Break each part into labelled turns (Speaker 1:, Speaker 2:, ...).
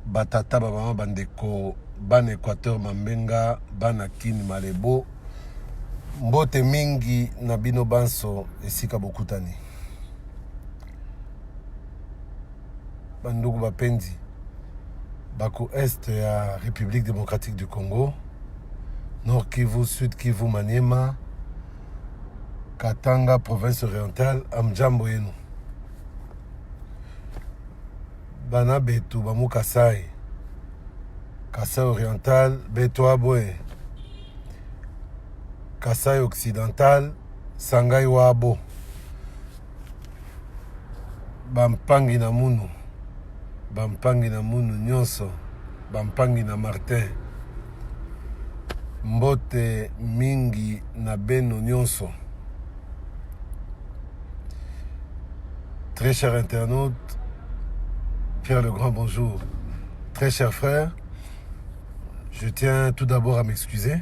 Speaker 1: batata babama bandeko bana Équateur Mambenga bana Kini Malebo mbote mingi na bino banso esika bokutani bandugu bapenzi bako est ya République démocratique du Congo, Nord Kivu, Sud Kivu, Maniema, Katanga, province orientale, amjambo yenu. Bana betu bamu Kasai, Kasai oriental, beto aboe, Kasai occidental, Sangai wabo, bampangi na munu, bampangi na munu nyonso, bampangi na Martin, mbote mingi na beno nyonso. Très cher internaute, Pierre le Grand, bonjour. Très cher frère, je tiens tout d'abord à m'excuser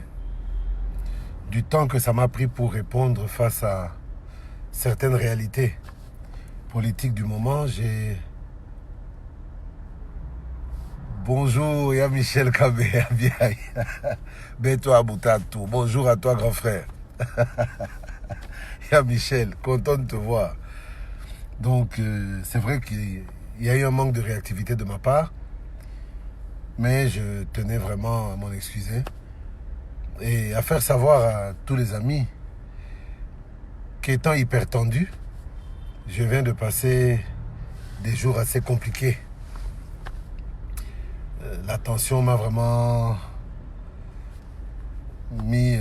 Speaker 1: du temps que ça m'a pris pour répondre face à certaines réalités politiques du moment. Bonjour, il y a Michel Kabé, Beto Aboutatou. Bonjour à toi, grand frère. Il y a Michel, content de te voir. Donc, c'est vrai qu'il y a eu un manque de réactivité de ma part, mais je tenais vraiment à m'en excuser et à faire savoir à tous les amis qu'étant hyper tendu, je viens de passer des jours assez compliqués. La tension m'a vraiment mis,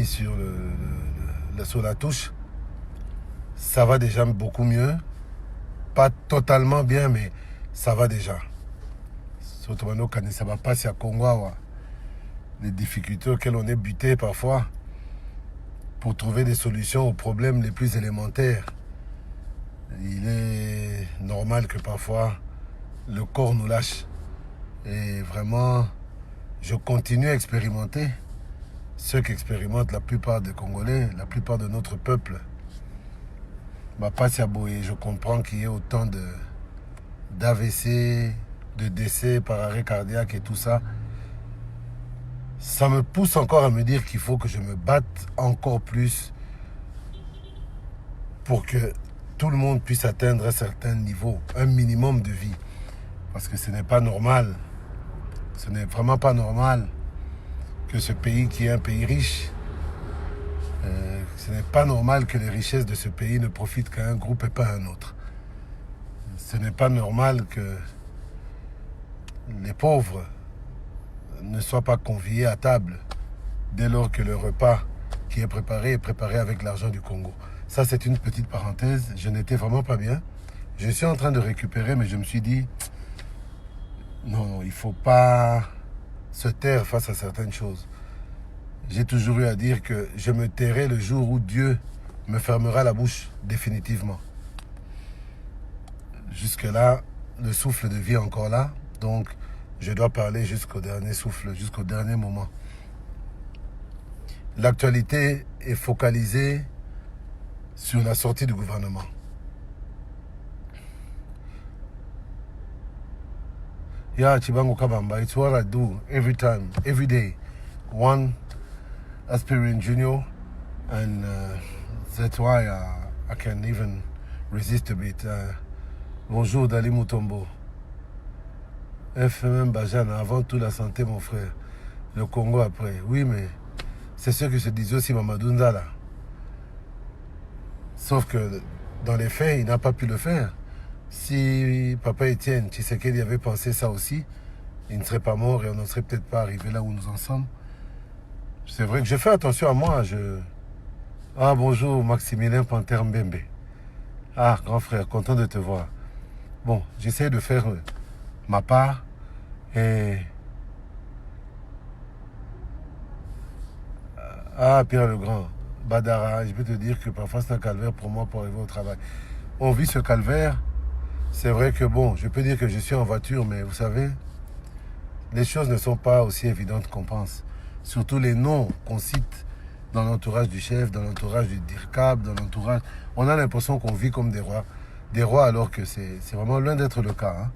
Speaker 1: sur la touche. Ça va déjà beaucoup mieux. Pas totalement bien, mais ça va déjà. Surtout quand ça va passer à Congo, les difficultés auxquelles on est buté parfois pour trouver des solutions aux problèmes les plus élémentaires. Il est normal que parfois le corps nous lâche. Et vraiment, je continue à expérimenter ce qu'expérimentent la plupart des Congolais, la plupart de notre peuple. Je comprends qu'il y ait autant d'AVC, de décès par arrêt cardiaque et tout ça. Ça me pousse encore à me dire qu'il faut que je me batte encore plus pour que tout le monde puisse atteindre un certain niveau, un minimum de vie. Parce que ce n'est pas normal, ce n'est vraiment pas normal que ce pays qui est un pays riche, ce n'est pas normal que les richesses de ce pays ne profitent qu'à un groupe et pas à un autre. Ce n'est pas normal que les pauvres ne soient pas conviés à table dès lors que le repas qui est préparé avec l'argent du Congo. Ça, c'est une petite parenthèse. Je n'étais vraiment pas bien. Je suis en train de récupérer, mais je me suis dit, non, il ne faut pas se taire face à certaines choses. J'ai toujours eu à dire que je me tairai le jour où Dieu me fermera la bouche définitivement. Jusque-là, le souffle de vie est encore là, donc je dois parler jusqu'au dernier souffle, jusqu'au dernier moment. L'actualité est focalisée sur la sortie du gouvernement. Yeah, Chibango Kabamba, it's what I do every time, every day. One aspiring junior, and that's why I can even resist a bit. Bonjour Dali Mutombo. FMM Bajana, avant tout la santé mon frère. Le Congo après. Oui, mais c'est ce que se disait aussi Mamadou Nzala. Sauf que dans les faits, il n'a pas pu le faire. Si Papa Étienne Tshisekedi avait pensé ça aussi, il ne serait pas mort et on ne serait peut-être pas arrivé là où nous en sommes. C'est vrai que je fais attention à moi. Ah, bonjour Maximilien Panter Mbembe. Ah, grand frère, content de te voir. Bon, j'essaie de faire ma part et... Ah, Pierre le Grand, Badara, je peux te dire que parfois c'est un calvaire pour moi pour arriver au travail. On vit ce calvaire. C'est vrai que bon, je peux dire que je suis en voiture, mais vous savez, les choses ne sont pas aussi évidentes qu'on pense. Surtout les noms qu'on cite dans l'entourage du chef, dans l'entourage du DIRCAB, dans l'entourage... On a l'impression qu'on vit comme des rois. des rois alors que c'est vraiment loin d'être le cas. Hein.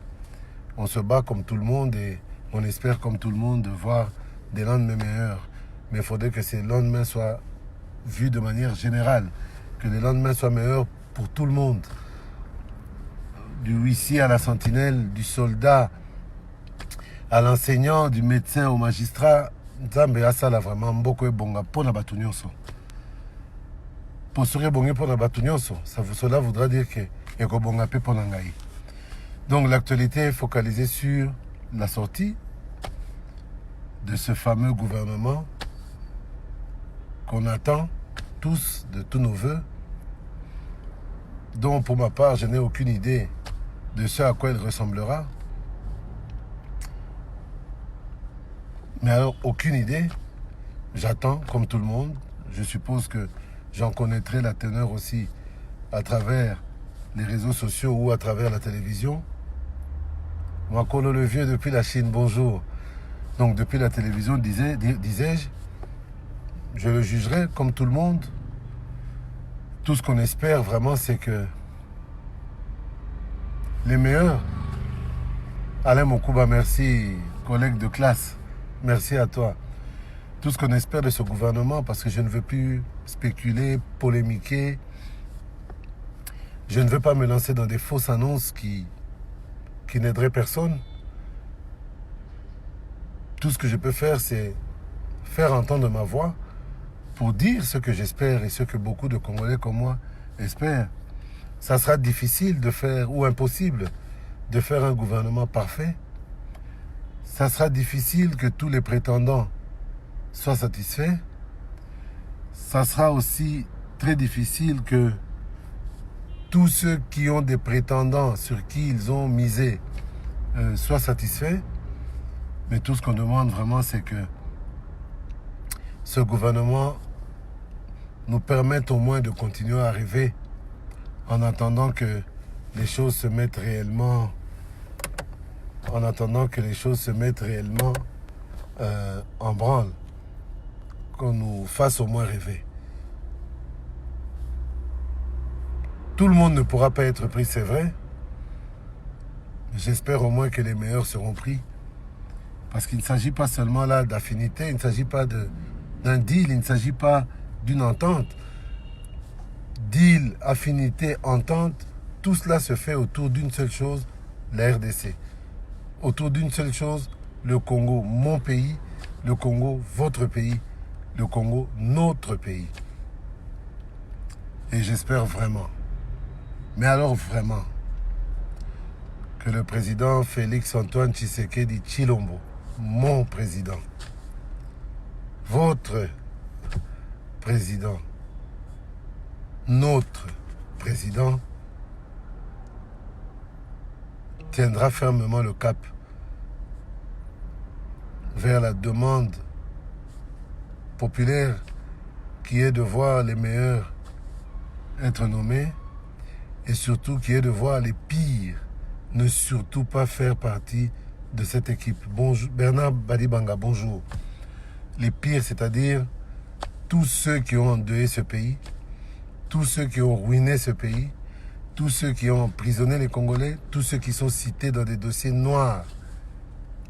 Speaker 1: On se bat comme tout le monde et on espère comme tout le monde de voir des lendemains meilleurs. Mais il faudrait que ces lendemains soient vus de manière générale, que les lendemains soient meilleurs pour tout le monde. Du huissier à la sentinelle, du soldat à l'enseignant, du médecin au magistrat. Nzambe asala vraiment mboko ebonga pona batu nyonso. Posure bonge pona batu nyonso, cela voudra dire que ekobonga pe pona ngai. Donc l'actualité est focalisée sur la sortie de ce fameux gouvernement qu'on attend tous de tous nos voeux, dont pour ma part je n'ai aucune idée de ce à quoi il ressemblera. Mais alors, aucune idée. J'attends, comme tout le monde. Je suppose que j'en connaîtrai la teneur aussi à travers les réseaux sociaux ou à travers la télévision. Makolo le vieux depuis la Chine, bonjour. Donc depuis la télévision, disais-je, je le jugerai comme tout le monde. Tout ce qu'on espère vraiment, c'est que les meilleurs. Alain Mokouba, merci, collègue de classe. Merci à toi. Tout ce qu'on espère de ce gouvernement, parce que je ne veux plus spéculer, polémiquer. Je ne veux pas me lancer dans des fausses annonces qui n'aideraient personne. Tout ce que je peux faire, c'est faire entendre ma voix pour dire ce que j'espère et ce que beaucoup de Congolais comme moi espèrent. Ça sera difficile de faire, ou impossible, de faire un gouvernement parfait. Ça sera difficile que tous les prétendants soient satisfaits. Ça sera aussi très difficile que tous ceux qui ont des prétendants sur qui ils ont misé soient satisfaits. Mais tout ce qu'on demande vraiment, c'est que ce gouvernement nous permette au moins de continuer à rêver en attendant que les choses se mettent réellement en branle, qu'on nous fasse au moins rêver. Tout le monde ne pourra pas être pris, c'est vrai. J'espère au moins que les meilleurs seront pris. Parce qu'il ne s'agit pas seulement là d'affinité, il ne s'agit pas d'un deal, il ne s'agit pas d'une entente. Deal, affinité, entente, tout cela se fait autour d'une seule chose, la RDC. Autour d'une seule chose, le Congo, mon pays, le Congo, votre pays, le Congo, notre pays. Et j'espère vraiment, mais alors vraiment, que le président Félix-Antoine Tshisekedi Tshilombo, mon président, votre président, notre président, tiendra fermement le cap vers la demande populaire qui est de voir les meilleurs être nommés et surtout qui est de voir les pires ne surtout pas faire partie de cette équipe. Bonjour, Bernard Badibanga, bonjour. Les pires, c'est-à-dire tous ceux qui ont endeuillé ce pays, tous ceux qui ont ruiné ce pays, tous ceux qui ont emprisonné les Congolais, tous ceux qui sont cités dans des dossiers noirs,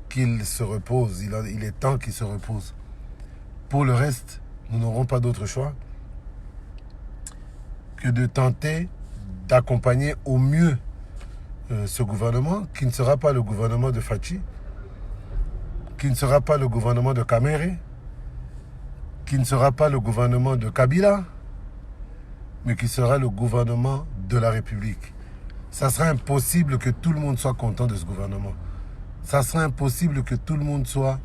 Speaker 1: qu'ils se reposent. Il est temps qu'ils se reposent. Pour le reste, nous n'aurons pas d'autre choix que de tenter d'accompagner au mieux ce gouvernement, qui ne sera pas le gouvernement de Fachi, qui ne sera pas le gouvernement de Kamere, qui ne sera pas le gouvernement de Kabila, mais qui sera le gouvernement de la République. Ça sera impossible que tout le monde soit content de ce gouvernement. Ça sera impossible que tout le monde soit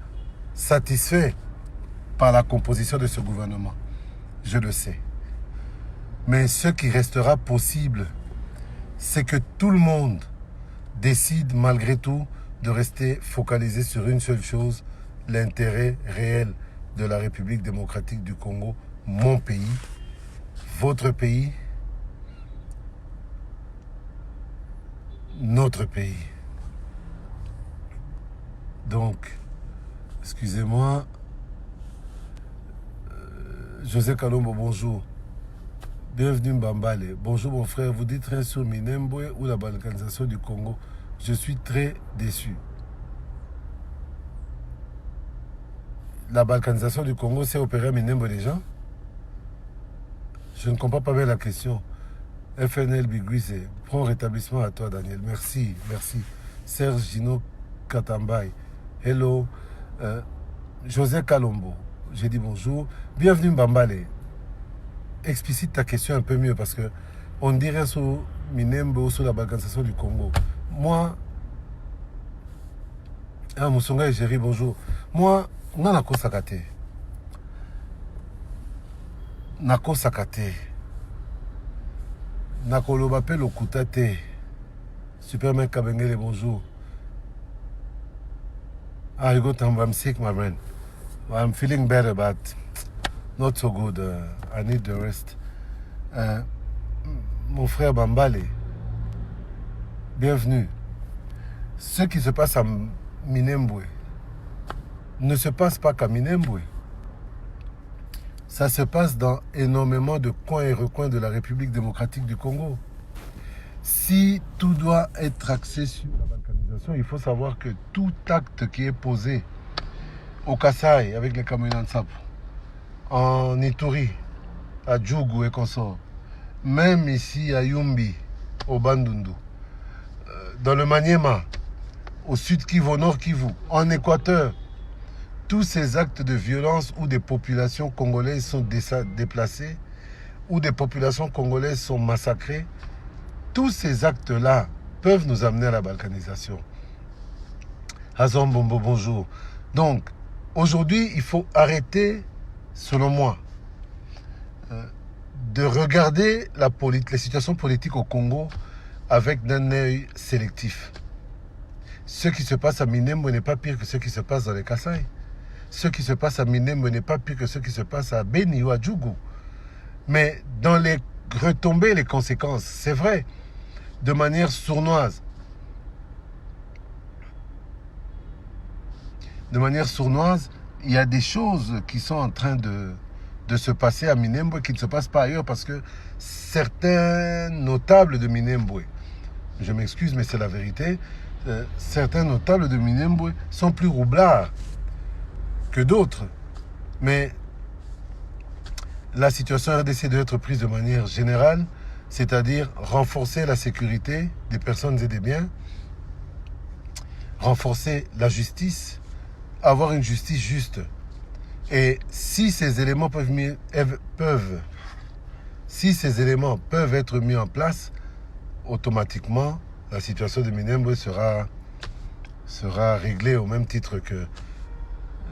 Speaker 1: satisfait par la composition de ce gouvernement. Je le sais. Mais ce qui restera possible, c'est que tout le monde décide malgré tout de rester focalisé sur une seule chose, l'intérêt réel de la République démocratique du Congo, mon pays, votre pays, notre pays. Donc, excusez-moi, José Kalombo, bonjour. Bienvenue Mbambale. Bonjour mon frère, vous dites rien sur Minembwe ou la balkanisation du Congo. Je suis très déçu. La balkanisation du Congo s'est opérée à Minembwe déjà? Je ne comprends pas bien la question. FNL Biguise, prends rétablissement à toi Daniel. Merci, merci. Serge Gino Katambay. Hello. José Kalombo. J'ai dit bonjour. Bienvenue Mbambale. Explicite ta question un peu mieux parce que on dirait sur Minembwe ou sur la balkanisation du Congo. Moi, Moussonga et Géry, bonjour. Moi, on a sakate. Nako sakate. Nakoloba pe lokuta te. Superman Kabengele, bonjour. You got I'm sick, my friend. I'm feeling better, but not so good. I need the rest. Mon frère Bambale, bienvenue. Ce qui se passe à Minembwe ne se passe pas qu'à Minembwe. Ça se passe dans énormément de coins et recoins de la République démocratique du Congo. Si tout doit être axé sur la balkanisation, il faut savoir que tout acte qui est posé au Kasaï avec les camions de sap, en Ituri, à Djougou et consorts, même ici à Yumbi, au Bandundu, dans le Maniema, au sud Kivu, au nord Kivu, en Équateur, tous ces actes de violence où des populations congolaises sont déplacées, où des populations congolaises sont massacrées, tous ces actes-là peuvent nous amener à la balkanisation. Hazan Bombo, bonjour. Donc, aujourd'hui, il faut arrêter, selon moi, de regarder les situations politiques au Congo avec d'un œil sélectif. Ce qui se passe à Minembwe n'est pas pire que ce qui se passe dans les Kasaï. Ce qui se passe à Minembwe n'est pas pire que ce qui se passe à Beni ou à Djougou. Mais dans les retombées, les conséquences, c'est vrai, de manière sournoise. De manière sournoise, il y a des choses qui sont en train de se passer à Minembwe qui ne se passent pas ailleurs parce que certains notables de Minembwe, je m'excuse mais c'est la vérité, certains notables de Minembwe sont plus roublards que d'autres. Mais la situation RDC doit être prise de manière générale, c'est-à-dire renforcer la sécurité des personnes et des biens, renforcer la justice, avoir une justice juste. Et si ces éléments peuvent être mis en place, automatiquement, la situation de Minembwe sera réglée au même titre que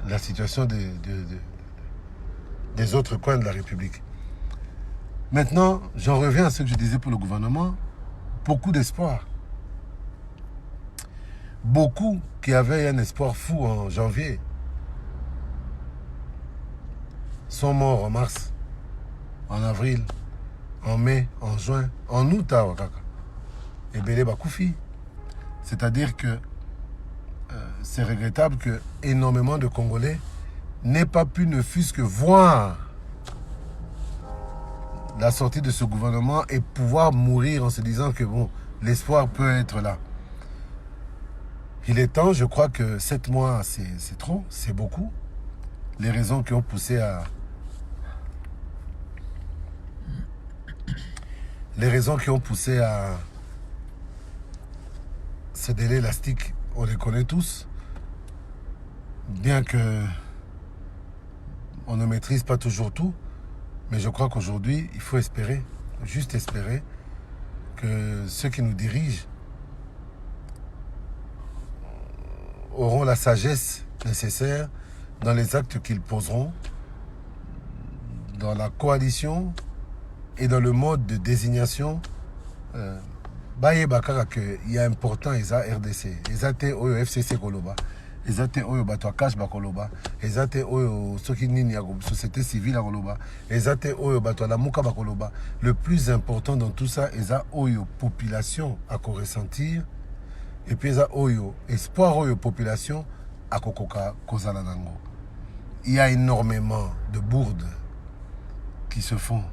Speaker 1: la situation des autres coins de la République. Maintenant, j'en reviens à ce que je disais pour le gouvernement. Beaucoup d'espoir. Beaucoup qui avaient un espoir fou en janvier sont morts en mars, en avril, en mai, en juin, en août à Ouakaka. Et Bélé Bakoufi. C'est-à-dire que c'est regrettable que énormément de Congolais n'aient pas pu ne fût-ce que voir la sortie de ce gouvernement et pouvoir mourir en se disant que bon, l'espoir peut être là. Il est temps, je crois que 7 mois, c'est trop, c'est beaucoup. Les raisons qui ont poussé à... ce délai élastique, on les connaît tous. Bien que on ne maîtrise pas toujours tout, mais je crois qu'aujourd'hui, il faut espérer, juste espérer, que ceux qui nous dirigent auront la sagesse nécessaire dans les actes qu'ils poseront, dans la coalition et dans le mode de désignation. Baye Bakara que il y a important eza RDC, eza te oyo FCC koloba, eza te oyo bato akash bakoloba, eza te oyo soki nini ya société civile ya koloba, eza te oyo bato la muka bakoloba. Le plus important dans tout ça, eza oyo population à ressentir. Et puis, oyo, espoir oyo population à kokoka kozala nango. Il y a énormément de bourdes qui se font.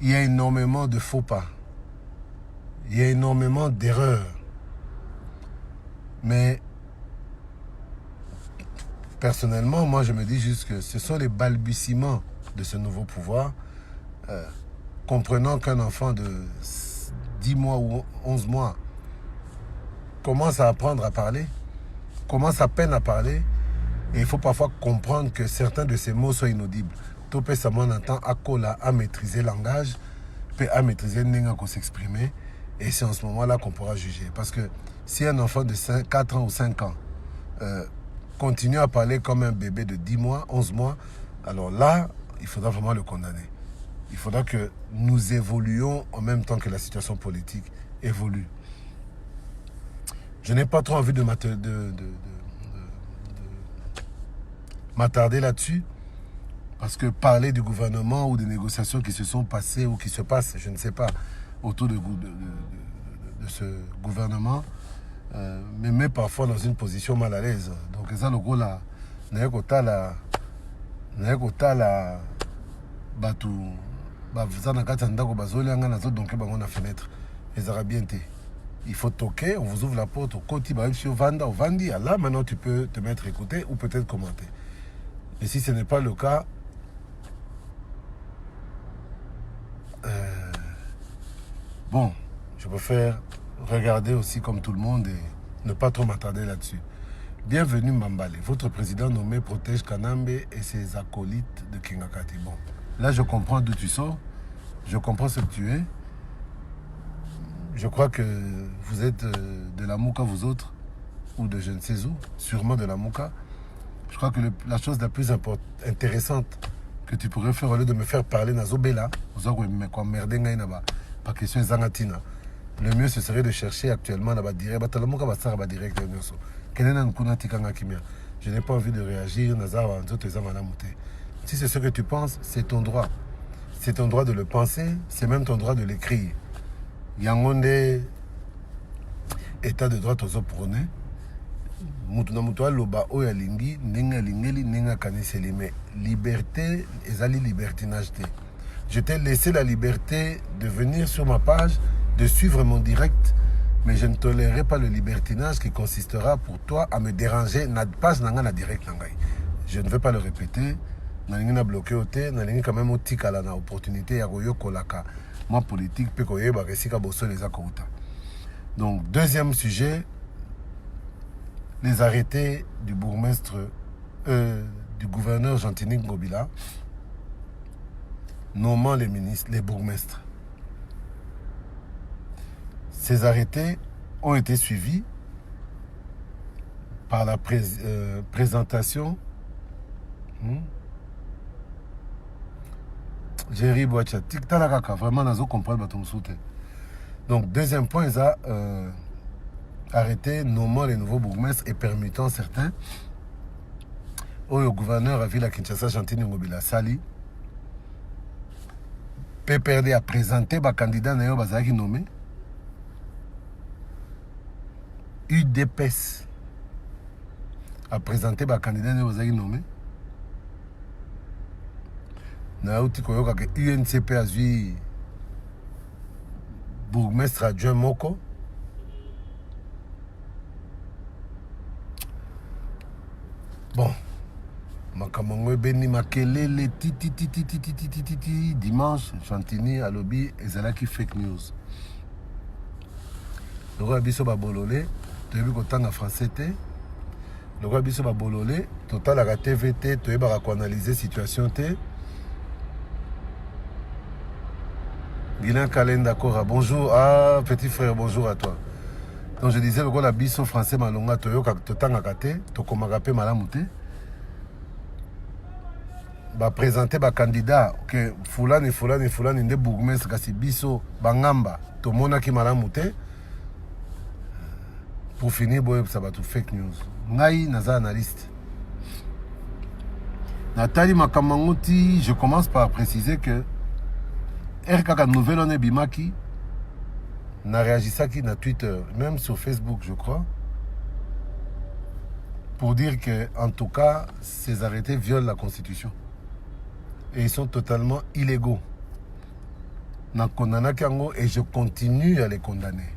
Speaker 1: il y a énormément de faux pas. Il y a énormément d'erreurs. Mais personnellement, moi je me dis juste que ce sont les balbutiements de ce nouveau pouvoir. Comprenant qu'un enfant de 10 mois ou 11 mois commence à apprendre à parler, commence à peine à parler, et il faut parfois comprendre que certains de ces mots sont inaudibles. Topé Samon entend Akola à maîtriser le langage, puis à maîtriser le langage, s'exprimer, et c'est en ce moment-là qu'on pourra juger. Parce que si un enfant de 4 ans ou 5 ans continue à parler comme un bébé de 10 mois, 11 mois, alors là, il faudra vraiment le condamner. Il faudra que nous évoluions en même temps que la situation politique évolue. Je n'ai pas trop envie de m'attarder là-dessus, parce que parler du gouvernement ou des négociations qui se sont passées ou qui se passent, je ne sais pas, autour de ce gouvernement, me met parfois dans une position mal à l'aise. Donc ça, le gros là, il faut toquer, on vous ouvre la porte au côté, là maintenant tu peux te mettre à écouter ou peut-être commenter. Et si ce n'est pas le cas, bon, je préfère regarder aussi comme tout le monde et ne pas trop m'attarder là-dessus. Bienvenue Mbambale, votre président nommé protège Kanambe et ses acolytes de Kingakati. Bon, là je comprends d'où tu sors, je comprends ce que tu es. Je crois que vous êtes de la Mouka, vous autres, ou de je ne sais où, sûrement de la Mouka. Je crois que la chose la plus intéressante que tu pourrais faire au lieu de me faire parler dans Zobela, par question Zangatina, le mieux ce serait de chercher actuellement direct. Je n'ai pas envie de réagir. Si c'est ce que tu penses, c'est ton droit. C'est ton droit de le penser, c'est même ton droit de l'écrire. Yangonde état de droit aux prônés. Mutuna mutua loba oya lingi ninga lingeli ninga kaniseli, mais liberté ezali libertinage te. Je t'ai laissé la liberté de venir sur ma page, de suivre mon direct, mais je ne tolérerai pas le libertinage qui consistera pour toi à me déranger na page nanga na direct nangai. Je ne vais pas le répéter. Nalingi na bloqué oté, nalingi quand même otikala na opportunité ya koyo kolaka. Moi politique pe koyeba resika bosso les akouta. Donc deuxième sujet, les arrêtés du bourgmestre, du gouverneur Jean-Tini Ngobila, nommant les ministres, les bourgmestres. Ces arrêtés ont été suivis par la présentation. Jerry Boacha, tiktalakaka, vraiment, nous comprendre batum soute. Donc, deuxième point, ils ont arrêté, nommant les nouveaux bourgmestres et permettant certains. Le gouverneur a vu la Kinshasa, Jean-Tini Ngobila Sali. PPRD a présenté les candidats qui nommé. UDPS a présenté les candidats qui nommé. UNCP a vu bourgmestre adjoint Moko. Bon, Makamongo Beni Makelele dimanche, Chantini à lobby et Zalaki fake news. Le roi Bisso Babolole, tu as vu qu'autant en français, le roi Bisso Babolole, total à la TVT, tu as vu analyser la situation. Guilain Kalenda Kora, bonjour. Ah, petit frère, bonjour à toi. Donc je disais, le roi Bisso français Malonga, tu as vu qu'autant à Kate, tu as comme Malamouté. Va présenter ba candidat que fulani nde bourgmestre kasi biso bangamba to mona ki malamu te pour finir boye ça va tout fake news ngai naza analyste Nathalie Makamanguti. Je commence par préciser que RKK nouvelle on est bimaki n'a réagi ça qui na Twitter même sur Facebook je crois pour dire que en tout cas ces arrêtés violent la Constitution. Et ils sont totalement illégaux. na condamné Kango et je continue à les condamner.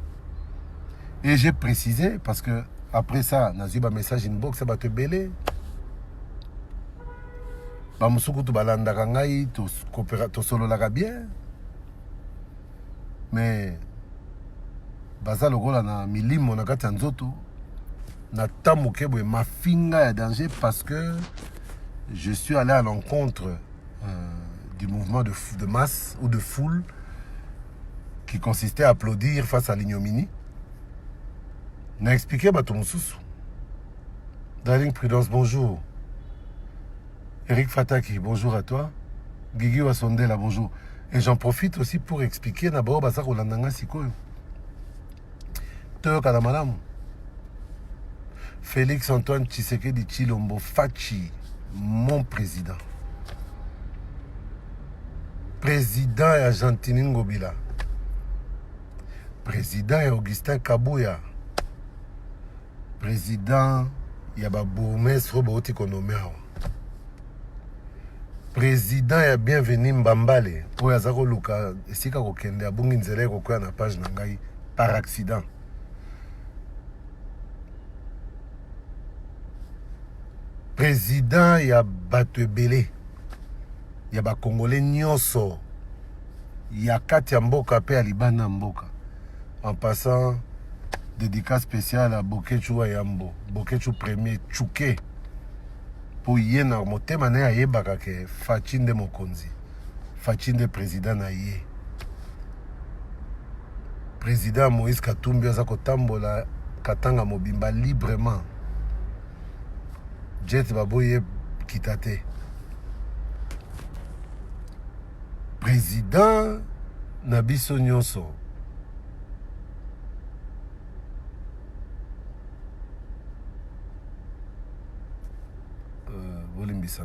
Speaker 1: Et j'ai précisé parce que après ça, n'a eu un message inbox, ça va te belé. Bamusuku tu balanda kangai, tu solo la bien. Mais baza lokola na milimo na kati nzoto na tamuke boye ma finga ya danger parce que je suis allé à l'encontre du mouvement de masse ou de foule qui consistait à applaudir face à l'ignominie. N'a expliqué bato mususu. Darling Prudence, bonjour. Eric Fataki, bonjour à toi. Guigui Wasondela, bonjour. Et j'en profite aussi pour expliquer d'abord Basa Rolandanga Sikoyo. Teo Kadamalamu. Félix Antoine Tshisekedi Tshilombo Fachi, mon président. Président et Argentine Ngobila. Président et Augustin Kabouya. Président Yaba Bourmestre Roboti Konomeo. Président ya bienvenu Mbambale. Pour Yazako Luka, Sika Kokende, Abungi Nzele Kokoya na page Nangai par accident. Président ya Batebele. Yaba Congolais Nyonso. Ya Katia Mboka pe à Libana Mboka. En passant, dédicace spéciale à Bokechu Ayambo. Bokechu premier Chouké. Pour yena motema na yebaka ke Fachinde Mokonzi. Fachinde président na ye. Président Moïse Katumbi aza kotambola katanga mobimba librement. Jet baboye kitate. Président Nabiso Nyonso.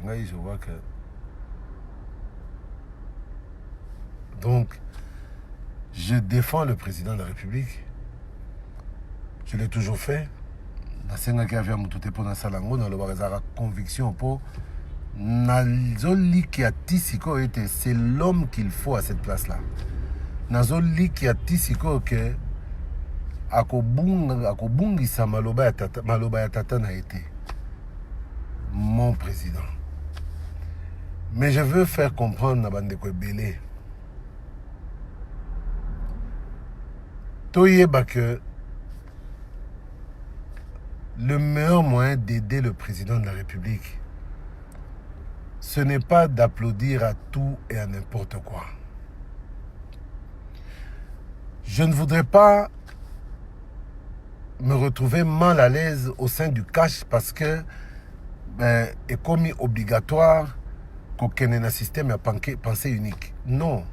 Speaker 1: Je vois que... Donc, je défends le président de la République. Je l'ai toujours fait. C'est l'homme qu'il faut à cette place-là. Nazoli qui a tisiko que akobungisa maloba ya tata na été. Mon président. Mais je veux faire comprendre à Bandeko Belé. Toyeba que le meilleur moyen d'aider le président de la République, ce n'est pas d'applaudir à tout et à n'importe quoi. Je ne voudrais pas me retrouver mal à l'aise au sein du cash parce que est commis obligatoire qu'on ait un système à pensée unique. Non.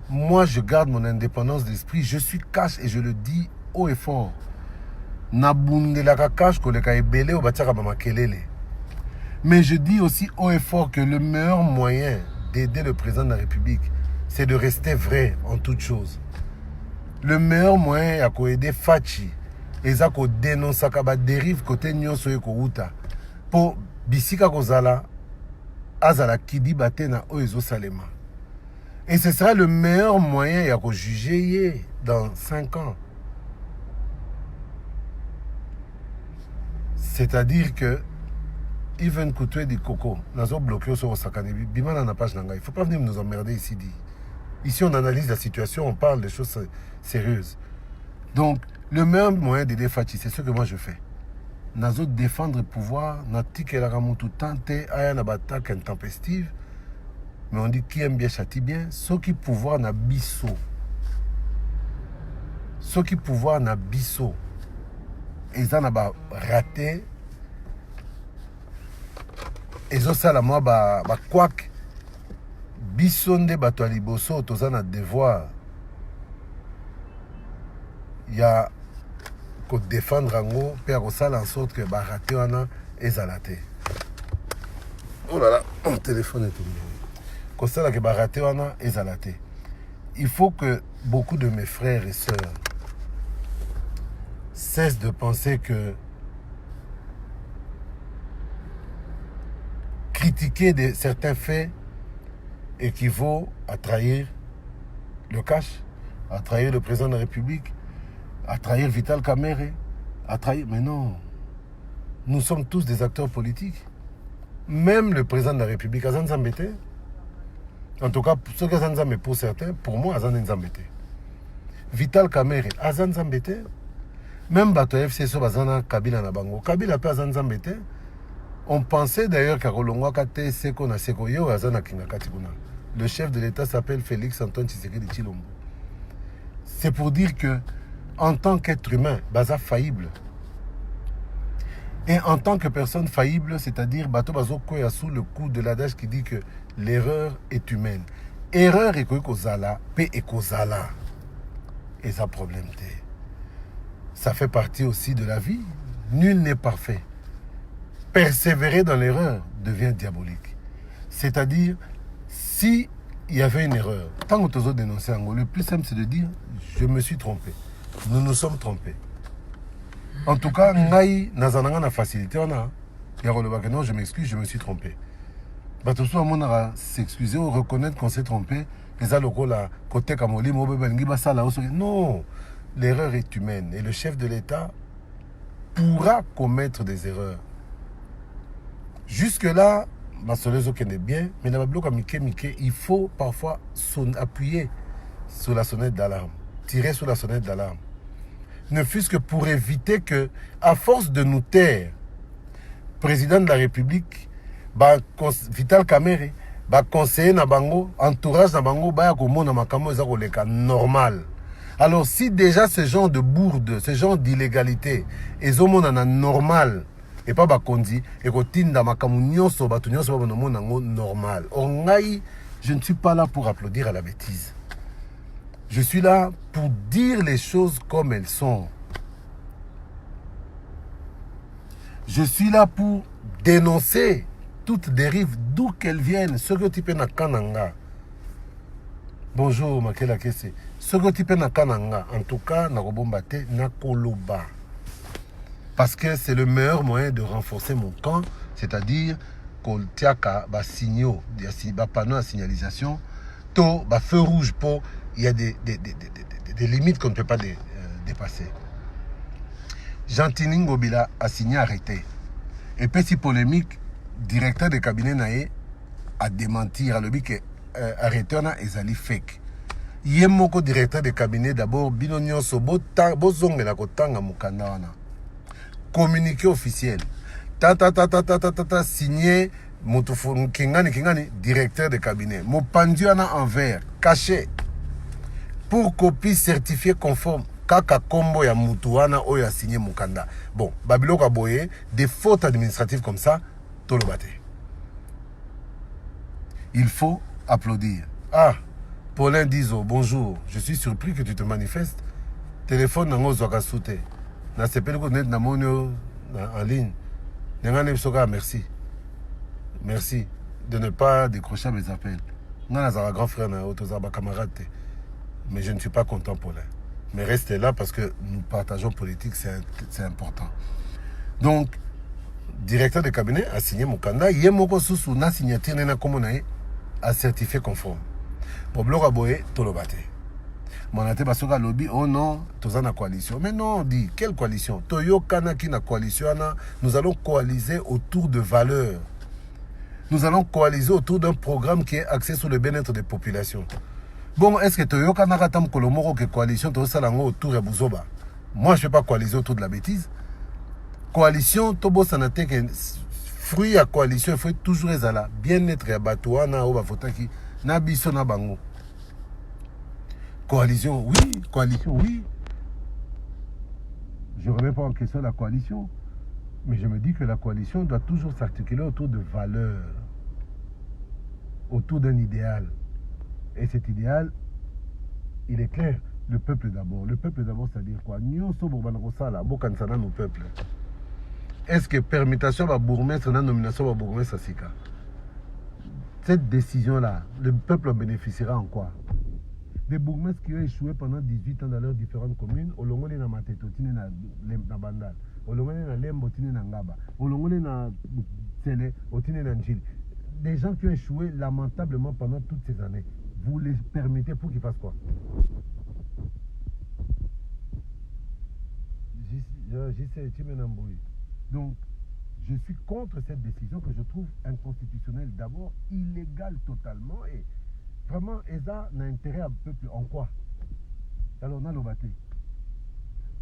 Speaker 1: Moi, je garde mon indépendance d'esprit. Je suis cash et je le dis haut et fort. Mais je dis aussi haut et fort que le meilleur moyen d'aider le président de la République, c'est de rester vrai en toute chose. Le meilleur moyen à aider Fachi, eza ko dénoncer ka dérive côté nyonso eko uta po bisika kozala azala kidi batena oezo salema. Et ce sera le meilleur moyen ya ko juger dans 5 ans. C'est-à-dire que Even Koutoué di Coco, nazo bloqué sur Osakane, bimana na page nanga. Il faut pas venir nous emmerder ici dit. Ici on analyse la situation, on parle des choses sérieuses. Donc le meilleur moyen d'aider Fachi, c'est ce que moi je fais. Nazo défendre le pouvoir, natique la ramutu tante, aya na batak intempestive. Mais on dit qui aime bien châtie bien. Ceux qui pouvoir na bisso. Ceux qui pouvoir na bisso. Ils en ont raté. Ils ont ça la moi ba kwak. Bissonde bato liboso tozana devoir. Il y a qu'on défendre en père au sale en sorte que raté wana ezalate. Oh là là, mon téléphone est tombé. Qu'on sale que raté wana ezalate. Il faut que beaucoup de mes frères et sœurs cessent de penser que critiquer certains faits équivaut à trahir le cash, à trahir le président de la République, à trahir Vital Kamerhe, à trahir... Mais non, nous sommes tous des acteurs politiques. Même le président de la République, Azan Zambete. En tout cas, ce que Azan Zambete pour certains, pour moi, Azan Zambete. Vital Kamerhe, Azan Zambete. Même Bato FCSO, Azan Kabila Nabango. Kabila peut Azan Zambete. On pensait d'ailleurs qu'à Rolongwa Kate Seko na Seko Yo Azan Kingakati Kuna. Le chef de l'État s'appelle Félix Antoine Tshisekedi Tshilombo. C'est pour dire que, en tant qu'être humain, Baza faillible. Et en tant que personne faillible, c'est-à-dire Bato Bazo Koya sous le coup de l'adage qui dit que l'erreur est humaine. Erreur est kozala, pe est kozala. Et ça problème t'es. Ça fait partie aussi de la vie. Nul n'est parfait. Persévérer dans l'erreur devient diabolique. C'est-à-dire, si il y avait une erreur, tant que tu as dénoncé en Angola, le plus simple c'est de dire je me suis trompé. Nous nous sommes trompés. En tout cas, ngai nazananga na facilité on a. Non, je m'excuse, je me suis trompé. Batoso amonara s'excuser ou reconnaître qu'on s'est trompé. Et ça le là côté kamoli mo bebengi basala. Non, l'erreur est humaine et le chef de l'État pourra commettre des erreurs. Jusque-là, Masolezo connaît bien, mais dans le il faut parfois appuyer sur la sonnette d'alarme, tirer sur la sonnette d'alarme. Ne fût-ce que pour éviter que, à force de nous taire, président de la République, Vital Kamerhe, conseiller Nabango, entourage Nabango, normal. Alors si déjà ce genre de bourde, ce genre d'illégalité, est normal, et pas bakondi et kotinda makamu nyonso batu nyonso ba nango normal. Ongai, je ne suis pas là pour applaudir à la bêtise. Je suis là pour dire les choses comme elles sont. Je suis là pour dénoncer toute dérive d'où qu'elles viennent. Ce que tu peux na kananga. Bonjour Makela Kese. Ce que tu peux na kananga. En tout cas, na robombate na koloba. Parce que c'est le meilleur moyen de renforcer mon camp, c'est-à-dire qu'on tient qu'à signaux, des panneaux à signalisation, feu rouge pour, il y a des limites qu'on ne peut pas dépasser. Jean-Tini Ngobila a signé arrêté. Et petit polémique, directeur de cabinet Naé a démenti à l'objet que arrêté on a ezali fake. Yemoko directeur de cabinet d'abord binonyo so bozonge la kotanga mukanda wana. Communiqué officiel. Signé Kingani, directeur de cabinet. Mopanduana en vert, caché. Pour copie certifiée conforme. Kaka kombo ya mutuana oya signé Mukanda. Bon, Babilo Kaboye, des fautes administratives comme ça, tolobate. Il faut applaudir. Ah, Paulin Dizo, bonjour. Je suis surpris que tu te manifestes. Téléphone nango Zouakasute. Na sepeli ko net na monio en ligne. Merci. Merci de ne pas décrocher mes appels. Moi, j'ai un grand frère, un camarade. Mais je ne suis pas content pour l'air. Mais restez là parce que nous partageons politique, c'est important. Donc, directeur de cabinet a signé Mukanda. Yemoko Susu na signature na komonae a certifié conforme. Pour Bloc Aboye, Tolobate. Monate Basoga lobby, oh non, tous en coalition. Mais non, on dit, quelle coalition? Toyo Kanaki na coalition, nous allons coaliser autour de valeurs. Nous allons coaliser autour d'un programme qui est axé sur le bien-être des populations. Bon, est-ce que Toyo Kanaka Tam Kolomoro que coalition, tout ça autour de Bouzoba? Moi, je ne vais pas coaliser autour de la bêtise. Coalition, Tobo Sanate, fruit à coalition, il faut toujours être là. Bien-être à Batouana, Oba Fotaki, Nabiso Nabango. Coalition, oui. Je ne remets pas en question la coalition. Mais je me dis que la coalition doit toujours s'articuler autour de valeurs. Autour d'un idéal. Et cet idéal, il est clair. Le peuple d'abord. Le peuple d'abord, c'est-à-dire quoi? Nos peuples. Est-ce que permutation va bourgmestre, nomination va bourgmestre à Sika? Cette décision-là, le peuple bénéficiera en quoi? Des bourgmestres qui ont échoué pendant 18 ans dans leurs différentes communes, Olongole na Mateto, Tine na Bandal, Olongole na Lembo, Tine na Ngaba, Olongole na Tsele, Tine na Njili. des gens qui ont échoué lamentablement pendant toutes ces années, vous les permettez pour qu'ils fassent quoi? J'y sais, tu m'embrouilles. Donc, je suis contre cette décision que je trouve inconstitutionnelle, d'abord illégale totalement, et vraiment, ESA n'a intérêt à peuple en quoi? Alors, on a l'obaté.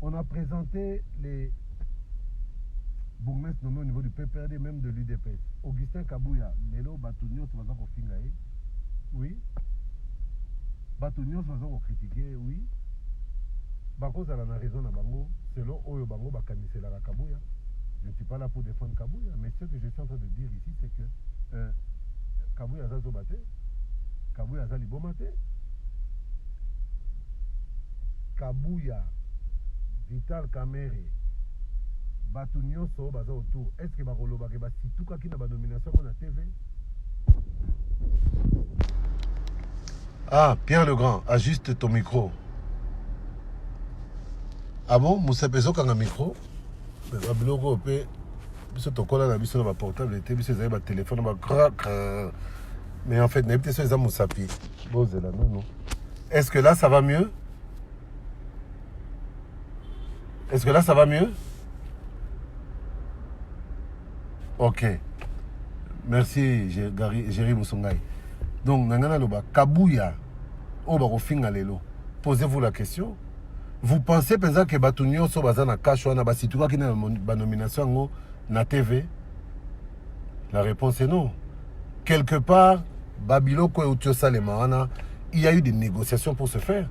Speaker 1: On a présenté les bourgmestres nommés au niveau du PPRD, même de l'UDPS. Augustin Kabouya, Lelo Batunios, oui. Batunios, critiquer, oui. Bako, ça a raison à Bango, selon Oyo Bango, Bakanisela Kabouya. Je ne suis pas là pour défendre Kabouya, mais ce que je suis en train de dire ici, c'est que Kabouya Zazo Bate, Kabouya Zali Bomate, Kabouya, Vital Kamere, Batunyoso, Baza autour. Est-ce que Bakolo Bakeba, si tout cas qui n'a pas de nomination dans la TV? Ah, Pierre le Grand, ajuste ton micro. Ah bon, Moussa Pezo, quand un micro? Mais en fait, est-ce que là ça va mieux? Est-ce que là ça va mieux? Ok. Merci, Géry Moussongaï. Donc, Nangana Loba, Kabouya, Obarofinga Lelo. Posez-vous la question. Vous pensez peut-être que Batunyo so bazana kashwana basituka qui na nomination na TV? La réponse est non. Quelque part, Babiloko et Utiosa Lemana, il y a eu des négociations pour se faire.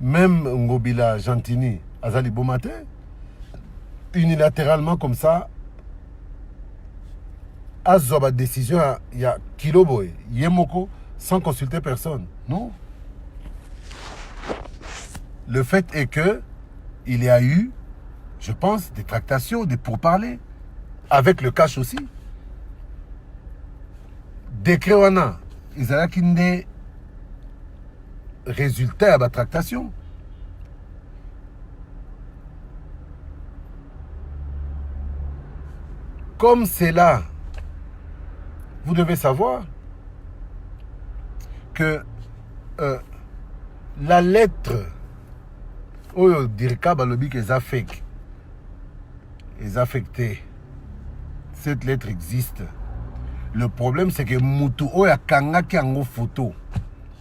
Speaker 1: Même Ngobila Gentini, Azali Bomate, unilatéralement comme ça, Azoba décision, il y a Kiloboy, Yemoko, sans consulter personne. Non. Le fait est que il y a eu, je pense, des tractations, des pourparlers, avec le cash aussi. Décret wana, ils ont des résultats à la tractation. Comme c'est là, vous devez savoir que la lettre Oyo Dirka Balobi qu'ils affectent. Les affectés. Cette lettre existe. Le problème c'est que Moutou Oya Kangaki Ango photo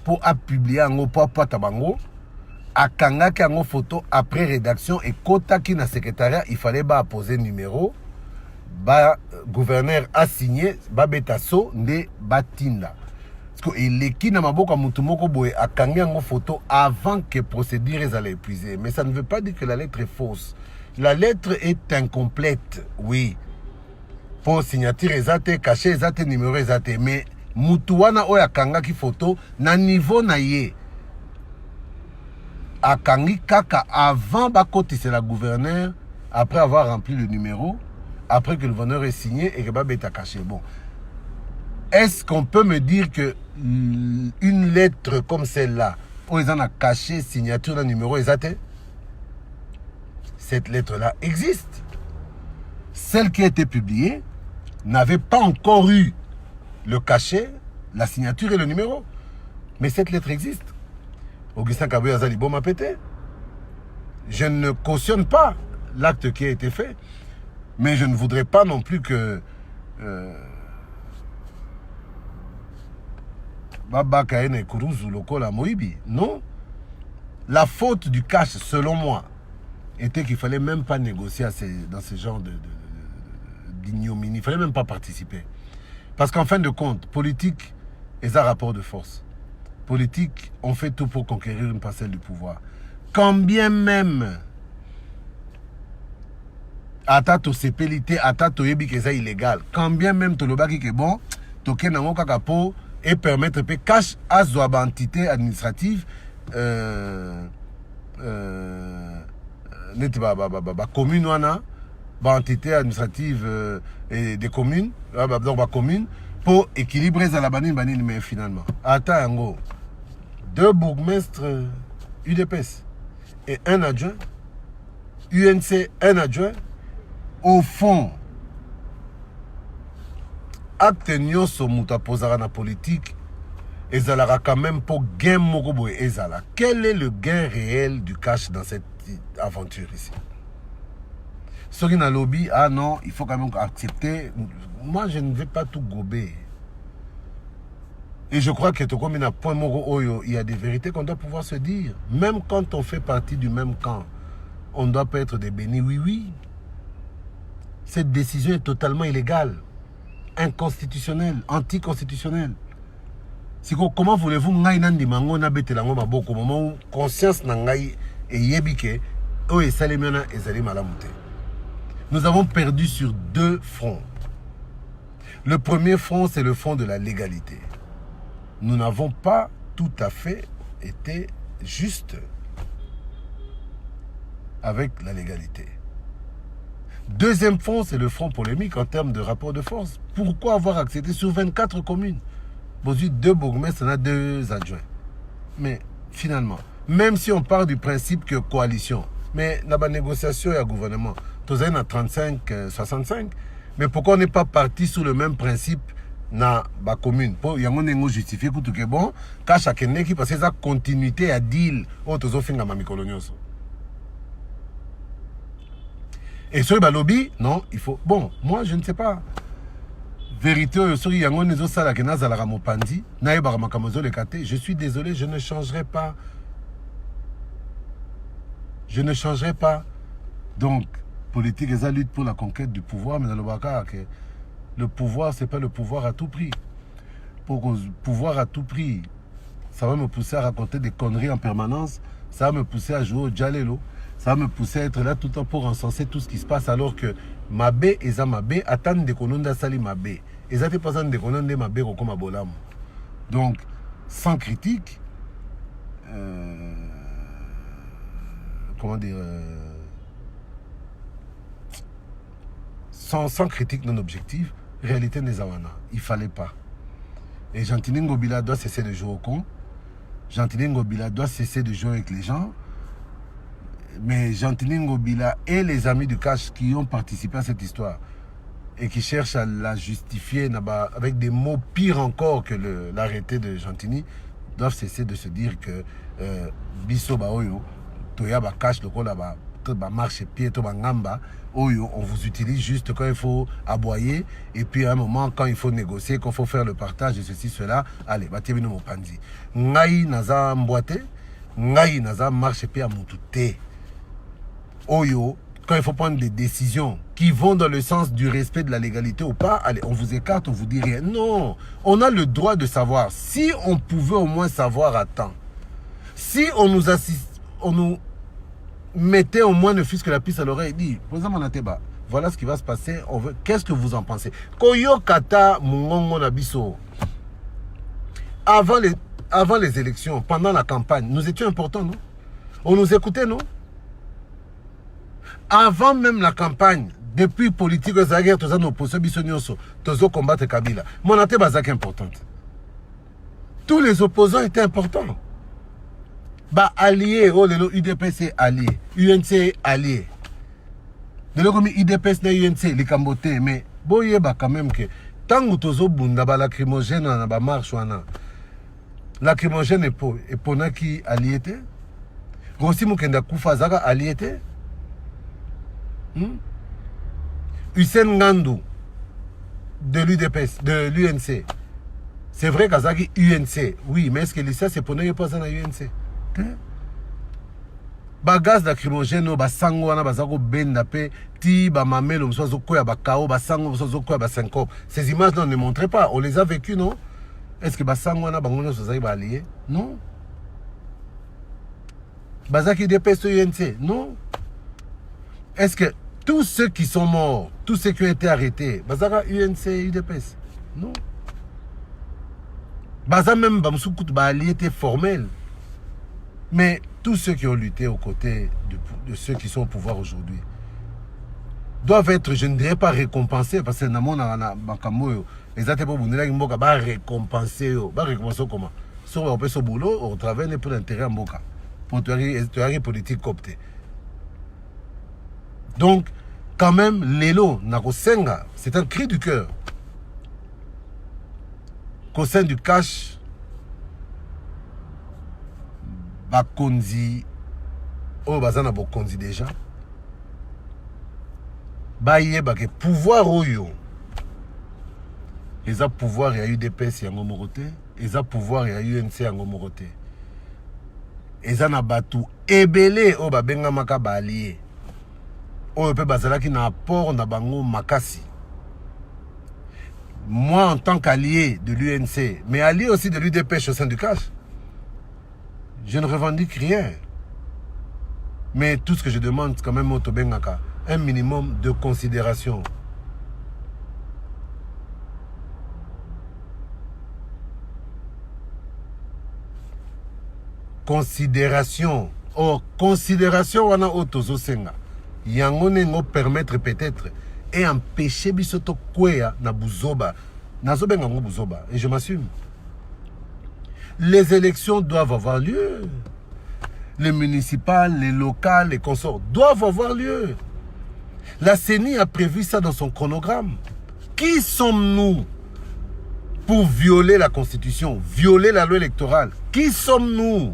Speaker 1: pour publier Ango Papa Tabango. A Kangaki Ango photo après rédaction et Kotaki na secrétariat, il fallait poser numéro. Gouverneur a signé Betaso de Batinda. Parce que l'équipe n'a pas de photo avant que la procédure soit épuisée. Mais ça ne veut pas dire que la lettre est fausse. La lettre est incomplète, oui. Pour signature exacte, cachet exact, numéro exact. Mais Moutouana oya kangaki photo na niveau na ye. Akangi kaka avant bakoti c'est la gouverneur après avoir rempli le numéro, après que le gouverneur ait signé et que Babeta caché. Bon. Est-ce qu'on peut me dire que une lettre comme celle-là, où ils en ont caché signature d'un numéro exact, cette lettre-là existe. Celle qui a été publiée n'avait pas encore eu le cachet, la signature et le numéro. Mais cette lettre existe. Augustin Kabouya Zalibo m'a pété. Je ne cautionne pas l'acte qui a été fait, mais je ne voudrais pas non plus que non. La faute du cash, selon moi, était qu'il ne fallait même pas négocier dans ce genre d'ignominie. Il ne fallait même pas participer. Parce qu'en fin de compte, politique est un rapport de force. Politique, on fait tout pour conquérir une parcelle du pouvoir. Quand bien même, Atato sépélité, Atato yebi que c'est illégal. Quand bien même, Tolobaki que bon, Token nango kakapo, et permettre de cash à zoaba entité administrative commune wana entité administrative et des communes donc commune pour équilibrer la banine mais finalement attends 2 bourgmestres UDPS et 1 adjoint UNC 1 adjoint au fond acte nyonso mutu apozaka na politique ezalaka quand même pour gain moko boye ezala. Quel est le gain réel du cash dans cette aventure ici? Ceux qui dans le lobby, ah non, il faut quand même accepter. Moi, je ne vais pas tout gober. Et je crois que tout comme il y a point moko oyo, il y a des vérités qu'on doit pouvoir se dire. Même quand on fait partie du même camp, on ne doit pas être des bénis. Oui, oui. Cette décision est totalement illégale, inconstitutionnelle, anticonstitutionnelle. Comment voulez-vous ngai nandi mango na betelango maboko moment où conscience na ngai et yebike o esalemiona ezali malamute. Nous avons perdu sur deux fronts. Le premier front, c'est le front de la légalité. Nous n'avons pas tout à fait été justes avec la légalité. Deuxième front, c'est le front polémique en termes de rapport de force. Pourquoi avoir accepté sur 24 communes? Bon, 2 bourgmestres, on a 2 adjoints. Mais finalement, même si on part du principe que coalition, mais dans la négociation et le gouvernement, tous à 35-65, mais pourquoi on n'est pas parti sur le même principe dans la commune? Pour y a un justifié pour tout que bon, quand chacun qui passe sa continuité à deal, on tous fin dans ma colonioso. Et sur le lobby, non, il faut. Bon, moi je ne sais pas. Vérité, je suis désolé, je ne changerai pas. Je ne changerai pas. Donc, politique, c'est la lutte pour la conquête du pouvoir, mais dans le Baka, le pouvoir, ce n'est pas le pouvoir à tout prix. Pour le pouvoir à tout prix, ça va me pousser à raconter des conneries en permanence, ça va me pousser à jouer au Djalelo, ça va me pousser à être là tout le temps pour encenser tout ce qui se passe, alors que Mabé et Zamabé attendent des conondas sali Mabé. Ils n'attendent pas des conondas Mabé comme Abolam. Donc, sans critique, comment dire, sans critique non objective, réalité n'est awana. Il ne fallait pas. Et Gentili Ngobila doit cesser de jouer au con. Gentili Ngobila doit cesser de jouer avec les gens. Mais Gentili Ngobila et les amis du cash qui ont participé à cette histoire et qui cherchent à la justifier avec des mots pires encore que l'arrêté de Gentili doivent cesser de se dire que Bisso Baoyo, Toya ba cash le là ba marche pied to ba ngamba oyo, on vous utilise juste quand il faut aboyer et puis à un moment quand il faut négocier, quand il faut faire le partage et ceci cela, allez ba tebino mo panzi ngai naza mboite ngai naza marche pied à mutute oyo, quand il faut prendre des décisions qui vont dans le sens du respect de la légalité ou pas, allez, on vous écarte, on vous dit rien. Non, on a le droit de savoir. Si on pouvait au moins savoir à temps, si on nous assiste, on nous mettait au moins ne fût-ce que la piste à l'oreille, dit, voilà ce qui va se passer, qu'est-ce que vous en pensez? Koyo kata mungongo nabiso. Avant les élections, pendant la campagne, nous étions importants, non? On nous écoutait, non? Avant même la campagne, depuis politique, tous nos oppositions, tous nos combattre Kabila, mon até bazak importante. Tous les opposants étaient importants. Bah alliés, oh le UDPS allié, UNC allié. De l'autre côté, UDPS et UNC les cambotés, mais boye bah quand même que tant que tous bunda ba lacrymogène na ba marche wana. Lacrymogène et pona qui allié té. Rossi Mukenda Kufa zaka allié té. Hussein Ngandou de l'UDPS, de l'UNC. C'est vrai qu'Azaki UNC, oui, mais est-ce que l'ISA c'est pour ne pas dans l'UNC? Bagaz lacrymogène, basango wana bazako benda pe ti ba mamelo msozo koya ba kao basango msozo koya ba syncope. Ces images là on ne montraient pas, on les a vécues, non? Est-ce que basango wana bangono sozai ba allié? Non. Bazaki UDPS UNC? Non. Est-ce que tous ceux qui sont morts, tous ceux qui ont été arrêtés, Bazara UNC UDPS? Non. Bazar même Bamsoukout Bali était formel. Mais tous ceux qui ont lutté aux côtés de ceux qui sont au pouvoir aujourd'hui doivent être, je ne dirais pas récompensés, parce que dans mon les athées pour récompenser. Récompenser comment? Sur le boulot, au travers pour l'intérêt en Boka. Pour théorie politique coptée. Donc, quand même, Lelo Nakosenga, c'est un cri du cœur. qu'au sein du cash, Bakonzi, oh bazana Bokonzi déjà, baye bake pouvoir oyo, ils ont pouvoir il y a eu UDPS yango morote, ils ont pouvoir il y a eu UNC yango morote, ils ont batu ebele oh babenga maka ba allié, oh pe bazala ki na apport na bango makasi. Moi, en tant qu'allié de l'UNC, mais allié aussi de l'UDPS au sein du cash, je ne revendique rien. Mais tout ce que je demande, c'est quand même un minimum de considération. Considération. Or, considération, on a auto senga. Yangone ngo permettre peut-être et empêcher bisoto kwea na buzoba. Nazobenga ngo buzoba. Et je m'assume. Les élections doivent avoir lieu. Les municipales, les locales, les consorts doivent avoir lieu. La CENI a prévu ça dans son chronogramme. Qui sommes-nous pour violer la Constitution, violer la loi électorale? Qui sommes-nous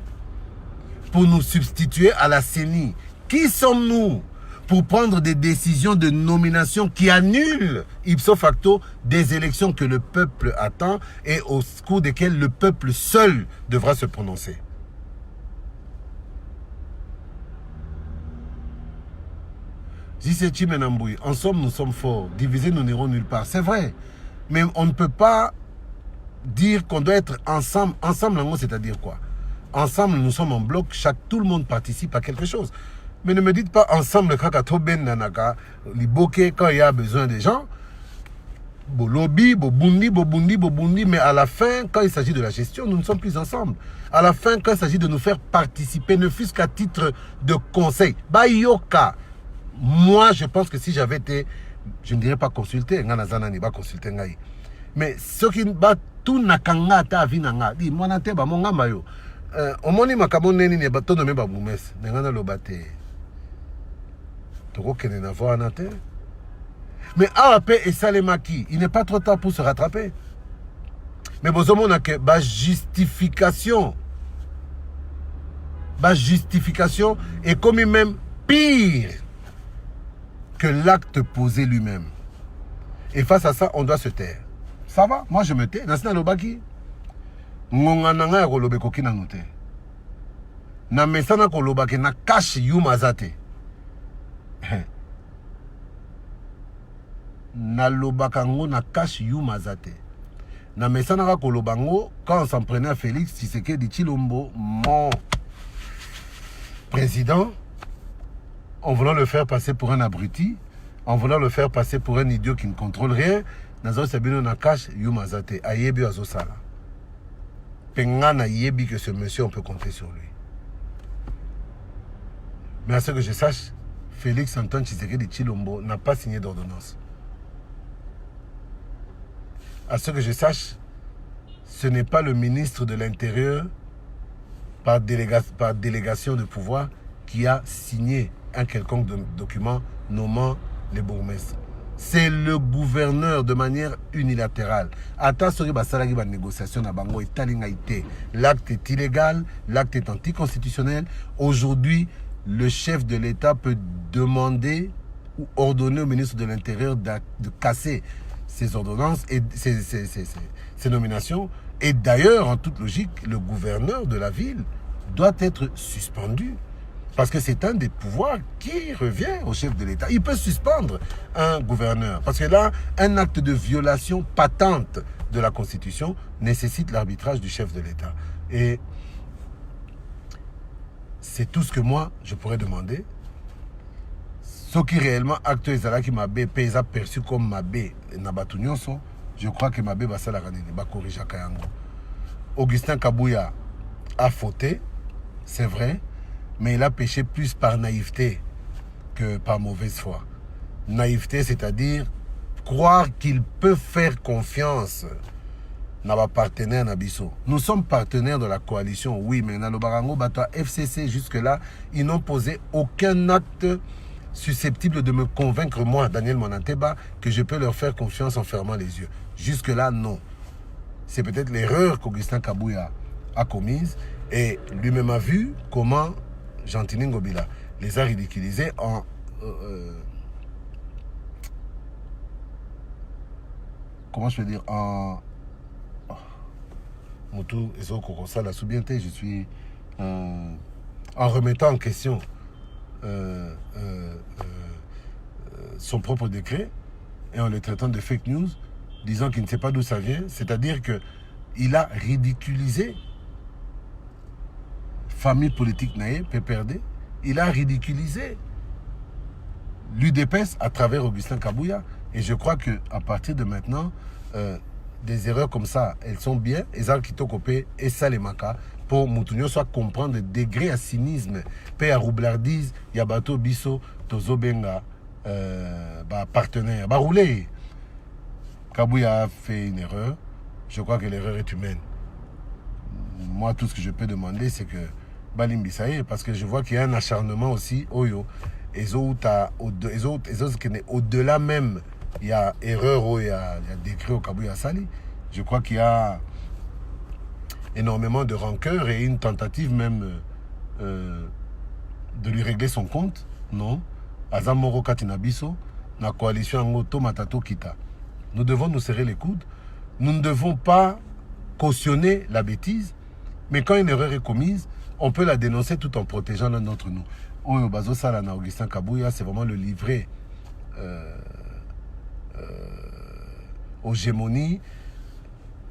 Speaker 1: pour nous substituer à la CENI? Qui sommes-nous pour prendre des décisions de nomination qui annulent ipso facto des élections que le peuple attend et au cours desquelles le peuple seul devra se prononcer? En somme, nous sommes forts. Divisés, nous n'irons nulle part. C'est vrai. Mais on ne peut pas dire qu'on doit être ensemble. Ensemble, c'est-à-dire quoi? Ensemble, nous sommes en bloc. Tout le monde participe à quelque chose. Mais ne me dites pas ensemble quand il y a besoin des gens. Bolobi, bobundi, mais à la fin, quand il s'agit de la gestion, nous ne sommes plus ensemble. À la fin, quand il s'agit de nous faire participer, ne fût-ce qu'à titre de conseil, Bayoka. Moi, je pense que si j'avais été, je ne dirais pas consulté, mais ce qui va tout nakanga ta vinanga, dit moi nate ba monga mayo. Omoni makamone ni ba to no me ba bumes, ngana lo bate. Toko kene na voix nate. Mais AAP et Salemaki, il n'est pas trop tard pour se rattraper. Mais bozomo na ke ba justification est comme même pire que l'acte posé lui-même. Et face à ça, on doit se taire. Ça va? Moi, je me tais. Nasina lobaki. Ngongananga ya kolobe koki na ngute. Na mesana kolobaki na cache yumazate. Na lobakango na cache yumazate. Na mesana kolobango, quand on s'en prenait à Félix Tshisekedi Tshilombo, mon président, en voulant le faire passer pour un abruti, en voulant le faire passer pour un idiot qui ne contrôle rien, Nazo Sabino Nakash, Yumazate, Ayebi Azosala. Pengana Yebi que ce monsieur, on peut compter sur lui. Mais à ce que je sache, Félix Antoine Tshisekedi Tshilombo n'a pas signé d'ordonnance. À ce que je sache, ce n'est pas le ministre de l'Intérieur, par délégation de pouvoir, qui a signé un quelconque document nommant les bourgmestres. C'est le gouverneur de manière unilatérale. L'acte est illégal, l'acte est anticonstitutionnel. Aujourd'hui, le chef de l'État peut demander ou ordonner au ministre de l'Intérieur de casser ces ordonnances et ces nominations. Et d'ailleurs, en toute logique, le gouverneur de la ville doit être suspendu. Parce que c'est un des pouvoirs qui revient au chef de l'État. Il peut suspendre un gouverneur. Parce que là, un acte de violation patente de la Constitution nécessite l'arbitrage du chef de l'État. Et c'est tout ce que moi, je pourrais demander. Ce qui réellement, acte qui m'a perçu comme Mabé Nabatunyonso, je crois que Mabé va corriger Kayango. Augustin Kabouya a fauté, c'est vrai. Mais il a péché plus par naïveté que par mauvaise foi. Naïveté, c'est-à-dire croire qu'il peut faire confiance à nos partenaires Nabiso. Nous sommes partenaires de la coalition, oui, mais dans le Barango, FCC, jusque-là, ils n'ont posé aucun acte susceptible de me convaincre, moi, Daniel Monanteba, que je peux leur faire confiance en fermant les yeux. Jusque-là, non. c'est peut-être l'erreur qu'Augustin Kabouya a commise. Et lui-même a vu comment Gentini Ngobila les a ridiculisés en... comment je peux dire, en Moutou Ezo Korosa la soubienté, je suis en remettant en question son propre décret et en le traitant de fake news, disant qu'il ne sait pas d'où ça vient, c'est-à-dire qu'il a ridiculisé famille politique naïe, PPRD, il a ridiculisé l'UDPS à travers Augustin Kabouya. Et je crois qu'à partir de maintenant, des erreurs comme ça, elles sont bien. Ezal Kitokopé et Salemaka pour Moutounio soit comprendre le degré à cynisme, paix à roublardise, Yabato Bisso, Tozo Benga, partenaire, roulé. Kabouya a fait une erreur. Je crois que l'erreur est humaine. Moi, tout ce que je peux demander, c'est que Balimbi, ça y est, parce que je vois qu'il y a un acharnement aussi, Oyo. Et les autres qui sont au-delà même, il y a erreur, il y a décret au Kabouya Sali. Je crois qu'il y a énormément de rancœur et une tentative même de lui régler son compte. Non. Azamoro Katinabiso, la coalition Angoto Matato Kita. Nous devons nous serrer les coudes. Nous ne devons pas cautionner la bêtise, mais quand une erreur est commise, on peut la dénoncer tout en protégeant l'un d'entre nous. Oyo Bazo Salana Augustin Kabouya, c'est vraiment le livret aux gémonies.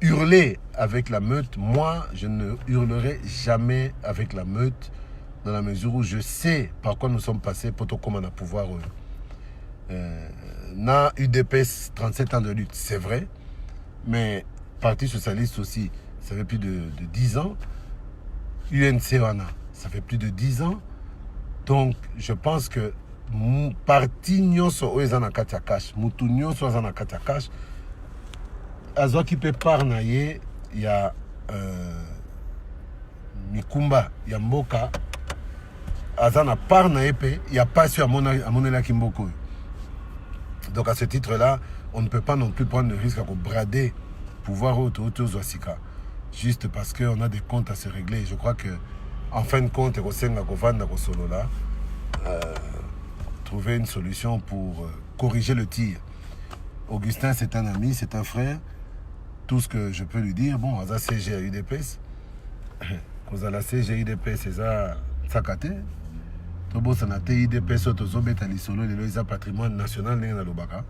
Speaker 1: Hurler avec la meute, moi, je ne hurlerai jamais avec la meute, dans la mesure où je sais par quoi nous sommes passés pour tout comme on a pouvoir. Na UDPS, 37 ans de lutte, c'est vrai, mais Parti Socialiste aussi, ça fait plus de 10 ans. UNC, ça fait plus de 10 ans. Donc, je pense que parti nyonso oezana katiakash, mutu nyonso azana katiakash, azwa qui peut parnaye, il y a Mikumba, il y a Mboka, azana parnaye pe, il y a pas su à monela kimboko. Donc, à ce titre-là, on ne peut pas non plus prendre le risque à brader pouvoir autour Zouasika. Juste parce qu'on a des comptes à se régler. Je crois que en fin de compte, trouver une solution pour corriger le tir. Augustin, c'est un ami, c'est un frère. Tout ce que je peux lui dire, bon, à la CG à UDPS, à la CG à UDPS, c'est ça, Sakate. Tout bon, ça n'a pas UDPS, Otozobet, Alisolo, les patrimoine national, n'est-ce pas?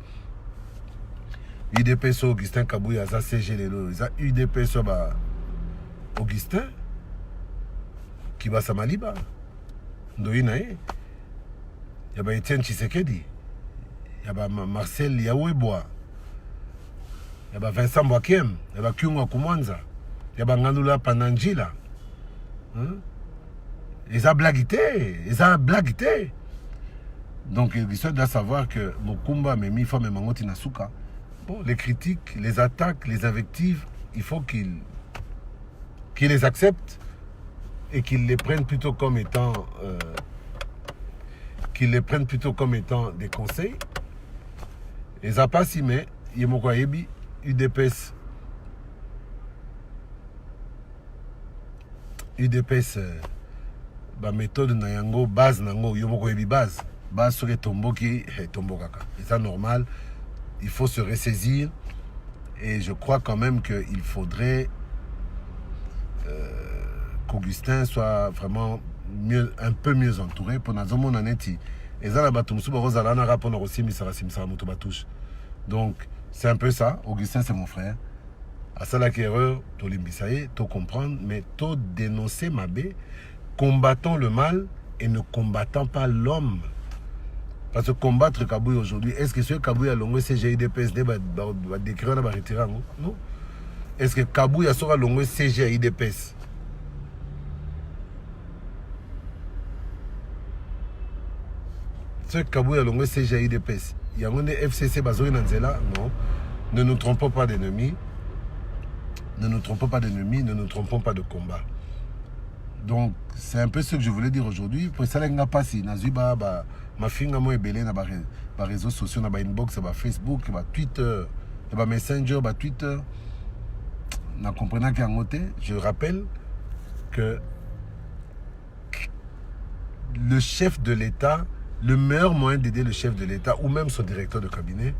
Speaker 1: UDPS, Augustin Kabouya, ça CG, les UDPS, Augustin qui va Samaliba Ndoinae, il y a Etienne Tshisekedi, il y a Marcel Yaoueboa, il y a Vincent Boakiem, il y a Kyunga Kumwanza, il y a Ngandula Pananjila. Ils ont blaguité. Donc il doit savoir que Mokumba Memi Femme Mangoti Nasuka. Bon, les critiques, les attaques, les invectives, il faut qu'il les accepte et qu'il les prenne plutôt comme étant des conseils. Les a pas si mais Yemokoyebi UDPS méthode na yango base nango Yemokoyebi base sur les tomboki tombokaka. Et ça normal, il faut se ressaisir et je crois quand même qu'il faudrait qu'Augustin soit vraiment un peu mieux entouré pour nous mon aneti et ça la batumsu barozala na rapport aussi misara moto batouche. Donc c'est un peu ça. Augustin c'est mon frère. À ça la erreur to limbisaye to comprendre mais to dénoncer mabé, combattant le mal et ne combattant pas l'homme. Parce que combattre Kabouya aujourd'hui, est-ce que ce Kabouya longue CGIDPS va décrire va retirer non? Est-ce que Kabouya sera longue CGIDPS? Ce Kabouya longue CGIDPS, il y a un FCC Bazoui Nanzela, non? Ne nous trompons pas d'ennemis. Ne nous trompons pas d'ennemis, ne nous trompons pas de combat. Donc, c'est un peu ce que je voulais dire aujourd'hui. Pour ça, les passi, nazuba ma finga moi belé na ba réseaux sociaux, na ba inbox, ba Facebook, ba Twitter, ba Messenger, ba Twitter. en comprenant qu'en côté, je rappelle que le chef de l'État, le meilleur moyen d'aider le chef de l'État ou même son directeur de cabinet,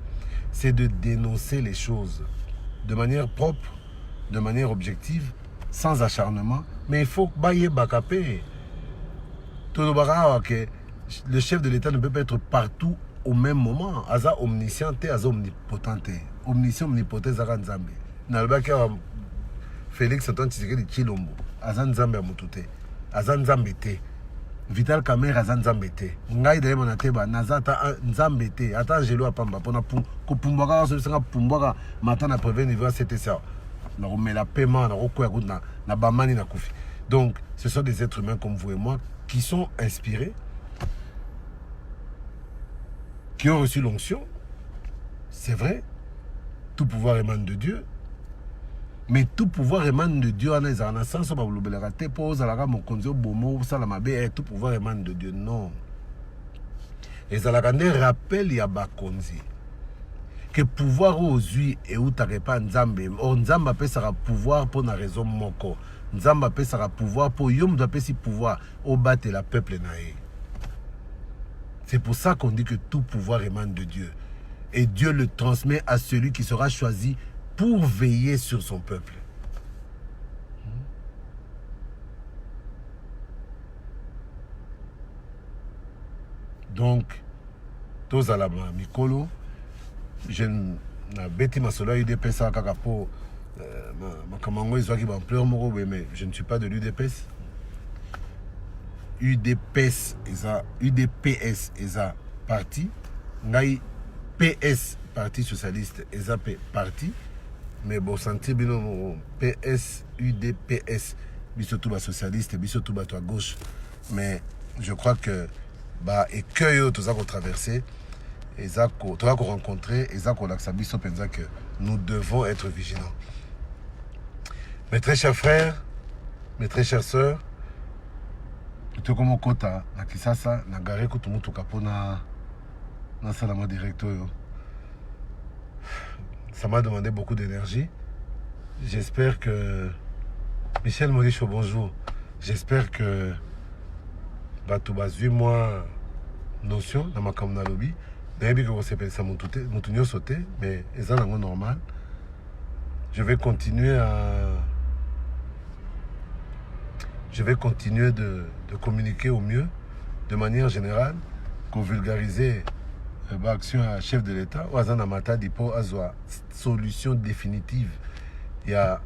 Speaker 1: c'est de dénoncer les choses de manière propre, de manière objective, sans acharnement. Mais il faut bailler bakapé. Le chef de l'État ne peut pas être partout au même moment. Aza omniscient, aza omnipotent. Omniscient, omnipotent, aza nzambe. Nalbaki Félix Antoine Tshisekedi Tshilombo, aza nzambe amutute, aza nzambe te. Vital Kamerhe aza nzambe te. Ngai daye manateba naza ata nzambe te. Ata Angelo apamba pona kopumbwaka so pumbwaka mata na premier niveau CTC. Na romela paiement na rokoya na bamani na kufi. Donc ce sont des êtres humains comme vous et moi qui sont inspirés, qui ont reçu l'onction. C'est vrai, tout pouvoir émane de Dieu. Mais tout pouvoir émane de Dieu. Tout pouvoir émane de Dieu. Non. Et ça rappelle il y a bakonzi que pouvoir aux yeux et où t'as pas nzambe. Or nzamba peut sera pouvoir pour la raison moko. Nzamba peut sera pouvoir pour yom doit si pouvoir au battre la peuple naé. C'est pour ça qu'on dit que tout pouvoir émane de Dieu. Et Dieu le transmet à celui qui sera choisi pour veiller sur son peuple. Donc, tous à la Mikolo, je n'ai bêti ma sola UDPS à Kakapo, ma kamango ils qui pleure moro, mais je ne suis pas de l'UDPS. UDPS est un parti, Ngai PS Parti Socialiste est un parti. Mais bon, sentir bien PS, UDPS, biso socialiste, biso à gauche. Mais je crois que bah et que tout ça qu'on traversé, et ça qu'on rencontré, et ça qu'on a biso pensa que nous devons être vigilants. Mes très chers frères, mes très chères sœurs, tout comme au kota, na kisasa, na garé ko tout kapona na salama directo yo. Ça m'a demandé beaucoup d'énergie. J'espère que... Michel Modicho, bonjour. J'espère que... tu vas 8 mois notion dans ma commune lobby. D'ailleurs, que s'appelle ça mon tout sauté, mais c'est normal. Je vais continuer de communiquer au mieux, de manière générale, pour vulgariser l'action à chef de l'État, ou à Zanamata, pour avoir solution définitive. Il y a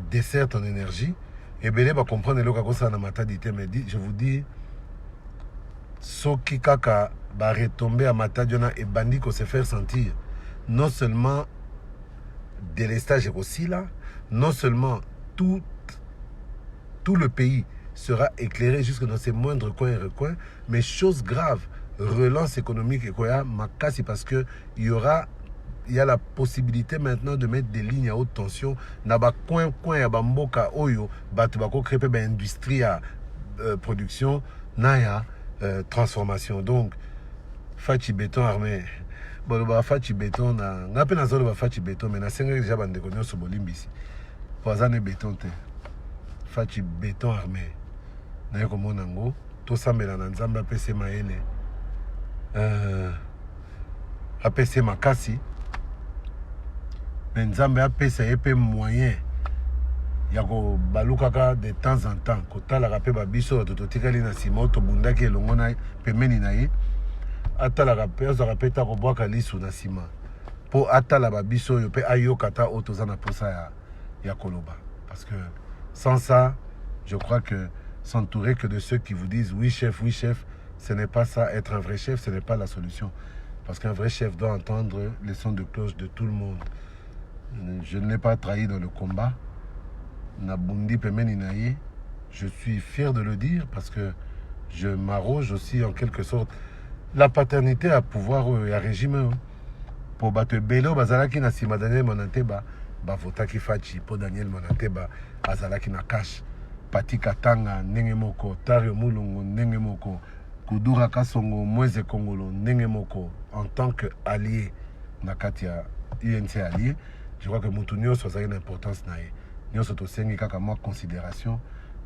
Speaker 1: dessert en énergie. Et bien, va comprendre le cas ça Zanamata dit, mais je vous dis, ce qui kaka va retomber à Matadiona et bandit qu'on se faire sentir, non seulement délestage aussi là, non seulement tout le pays sera éclairé jusque dans ses moindres coins et recoins, mais chose grave, relance économique et quoi, makasi parce que il y a la possibilité maintenant de mettre des lignes à haute tension na ba coin ya bamboka oyo batu bako créer ba industrie à production na ya transformation. Donc fachi béton armé bon ba fachi béton na ngape na zolo ba fachi béton mais na senga déjà bande konyo so bolimbisi poisane béton te fachi béton armé na ko monango to sambela na nzamba apese maele apese makasi mais nzambe apesa yepe moyen ya ko balukaka de temps en temps kotalaka pe babiso totikali na sima to bundaki elongo na pemeni na ye atalaka pe azaka pe ta kobwaka lisu na sima po atala babiso yo pe ayokata otoza na posa ya koloba parce que sans ça je crois que s'entourer que de ceux qui vous disent oui chef, ce n'est pas ça. Être un vrai chef, ce n'est pas la solution. Parce qu'un vrai chef doit entendre les sons de cloche de tout le monde. Je ne l'ai pas trahi dans le combat. Nabundi Pemeni Naye. Je suis fier de le dire parce que je m'arroge aussi en quelque sorte la paternité à pouvoir et à régime. Pour battre Belo, Bazalaki na sima Daniel Monanteba, Bavotaki Fachi, pour Daniel Monanteba, Azalaki na cash. Pati Katanga, Nengemoko, Tario Mulungu, Nengemoko, Kudura Kasongo, Mweze Kongolo, Nengemoko, en tant qu'allié, Nakatia, UNC allié, Je crois que mutu nyonso azali na importance na ye. Nyonso tosengi kaka mwa considération.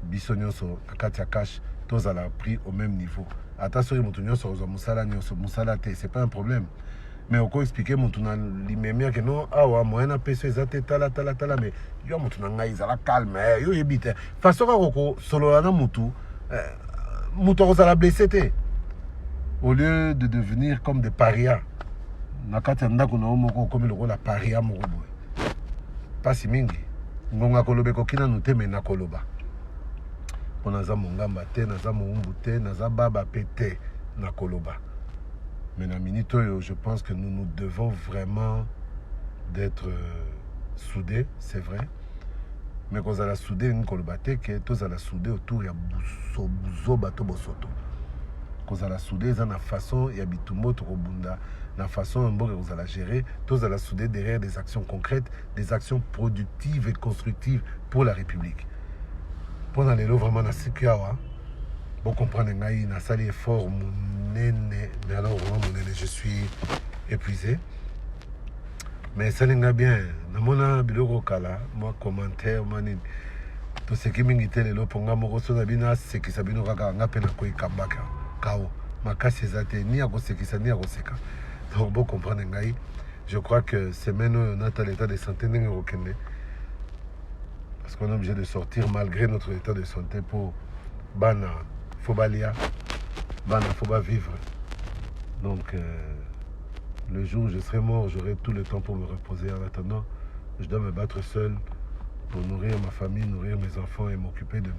Speaker 1: Biso nyonso na kati ya cash tozala pris au même niveau. Ata soki mutu nyonso ozwa musala nyonso musala te, c'est pas un problème. Mais oko expliquer mutu na limemia que non awa moyen na peso eza te tala mais yo mutu na ngai ezala calme yo yebi te. Façon kaka solola na mutu mutu akozala blessé te. Au lieu de devenir comme des parias. Na kati ya ndako na moko okomi lokola paria moko boye. Pasi mingi. Ngonga koloba ekoki nanu te me nakoloba. Po naza mongamba te, naza moumbu te, naza baba pe te nakoloba. Mais na minute oyo, je pense que nous devons vraiment d'être soudés, c'est vrai. Mais quand on a soudé une koloba te, que tous on a soudé autour ya buzo bato bosoto. Quand on a soudé, ça na façon ya bitumo to bunda. La façon dont vous allez gérer, tous allez souder derrière des actions concrètes, des actions productives et constructives pour la République. Pendant les lots vraiment, vous comprenez, il y a un effort, mais alors vraiment, je suis épuisé. Mais ça n'est pas bien. Dans mon biloko kala, moi commentaire, tout ce qui m'invite les lots pour nga moko so na bina c'est qui sabino kaka nga pena ko ikambaka kao makasi ezate ni akosekisa ni akoseka. Donc, vous comprenez, je crois que c'est maintenant notre état de santé parce qu'on est obligé de sortir malgré notre état de santé pour Bana, Fobalia, Bana, Foba vivre. Donc, le jour où je serai mort, j'aurai tout le temps pour me reposer. En attendant, je dois me battre seul pour nourrir ma famille, nourrir mes enfants et m'occuper de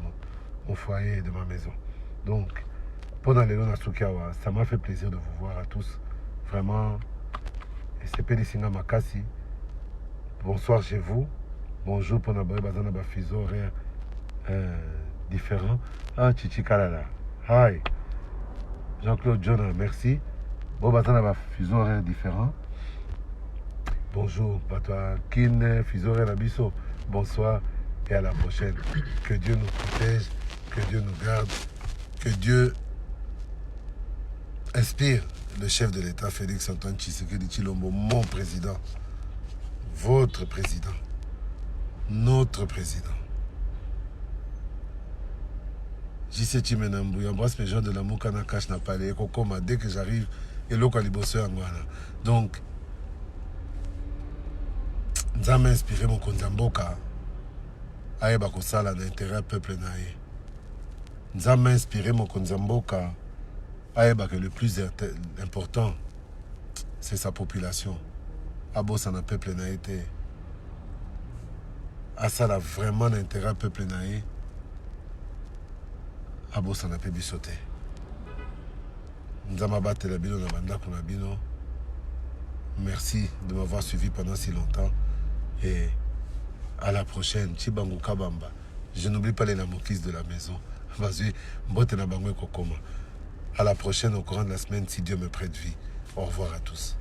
Speaker 1: mon foyer et de ma maison. Donc, pendant les lots Nasukawa, ça m'a fait plaisir de vous voir à tous. Vraiment, et c'est Pélissinga Makasi. Bonsoir chez vous. Bonjour pour Naboé Bazana Bafizo, horaire différent. Ah, Chichi Kalala. Hi. Jean-Claude Jonah, merci. Bon, Bazana Bafizo, horaire différent. Bonjour, Patoa Kin, Fizo, horaire Nabiso. Bonsoir et à la prochaine. Que Dieu nous protège, que Dieu nous garde, que Dieu inspire le chef de l'État, Félix Antoine Tshisekedi Tshilombo, mon président, votre président, notre président. JC Chimenambou, j'embrasse mes gens de la Moukana Kash Napalé, Kokoma, dès que j'arrive, et l'eau Kalibosse Angwana. Donc, ça m'a inspiré mon Konzamboka, Aïba Kosala, d'intérêt peuple naïe. Ça m'a inspiré mon Konzamboka, que le plus important, c'est sa population. Abo, ça n'a peuple n'a été. À ça, là, vraiment l'intérêt peuple n'a été. Abo, ça n'a pas pu sauter. Nous avons battu la bino, merci de m'avoir suivi pendant si longtemps. Et à la prochaine. Chibangu Kabamba. Je n'oublie pas les namokis de la maison. Vas-y, mbote na bangwe kokoma. À la prochaine au courant de la semaine si Dieu me prête vie. Au revoir à tous.